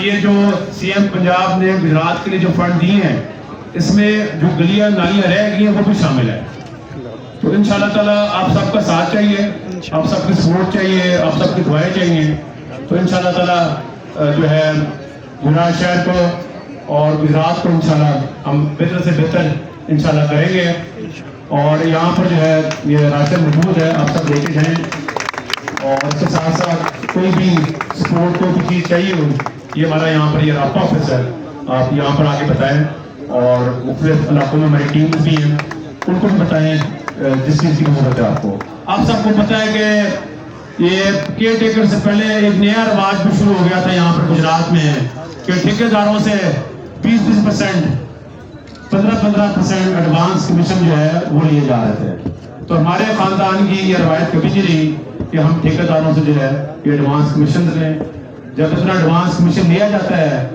یہ جو C M Punjab نے گجرات کے لیے جو فنڈ دیے ہیں اس میں جو گلیاں نالیاں رہ گئی ہیں وہ بھی شامل ہے. تو انشاءاللہ تعالیٰ آپ سب کا ساتھ چاہیے, آپ سب کی سپورٹ چاہیے, آپ سب کی دعائیں چاہیے. تو انشاءاللہ تعالیٰ جو ہے گجرات شہر کو اور گجرات کو انشاءاللہ ہم بہتر سے بہتر انشاءاللہ کریں گے. اور یہاں پر جو ہے یہ راشن موجود ہے, آپ سب لے کے جائیں. اور اس کے ساتھ ساتھ کوئی بھی سپورٹ کو بھی چیز چاہیے ہو, یہ ہمارا یہاں پر یہ رابطہ آفس ہے, آپ یہاں پر آ کے بتائیں. اور مختلف علاقوں میں ہماری ٹیمز بھی ہیں, ان کو بھی بتائیں جس چیز کی ضرورت ہے آپ کو. آپ سب کو پتہ ہے کہ یہ کیئر ٹیکر سے پہلے ایک نیا رواج بھی شروع ہو گیا تھا یہاں پر گجرات میں کہ ٹھیکیداروں سے 20% 15% ایڈوانس کمیشن جو ہے وہ لیے جا رہے تھے. تو ہمارے خاندان کی یہ روایت کبھی نہیں رہی کہ ہم ٹھیکیداروں سے جو ہے یہ ایڈوانس کمیشن لیں. جب اتنا ایڈوانس کمیشن لیا جاتا ہے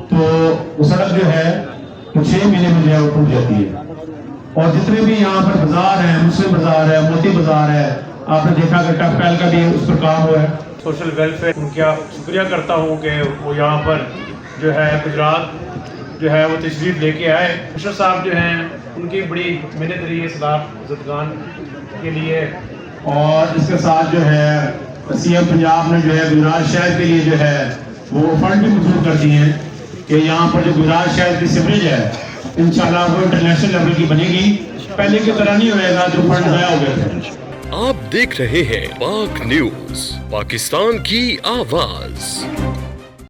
تو وہ سڑک جو ہے وہ 6 مہینے میں جو ہے وہ ٹوٹ جاتی ہے. اور جتنے بھی یہاں پر بازار ہیں, مسلم بازار ہے, موتی بازار ہے, آپ نے دیکھا کہ ٹف پیل کا بھی اس پر کام ہوا ہے. سوشل ویلفیئر ان کا شکریہ کرتا ہوں کہ وہ یہاں پر جو ہے گجرات جو ہے وہ تشریف لے کے آئے. مشر صاحب جو ہیں ان کی بڑی محنت رہی ہے سیلاب زدگان کے لیے. اور اس کے ساتھ جو ہے سی ایم پنجاب نے جو ہے گجرات شہر کے لیے جو ہے وہ فنڈ بھی منظور کر دیے ہیں کہ یہاں پر جو گجرات شہر کی سیوریج ہے انشاءاللہ وہ انٹرنیشنل لیول کی بنے گی. پہلے کی طرح نہیں ہوئے گا جو فنڈ ضائع ہو گئے تھے. آپ دیکھ رہے ہیں پاک نیوز, پاکستان کی آواز.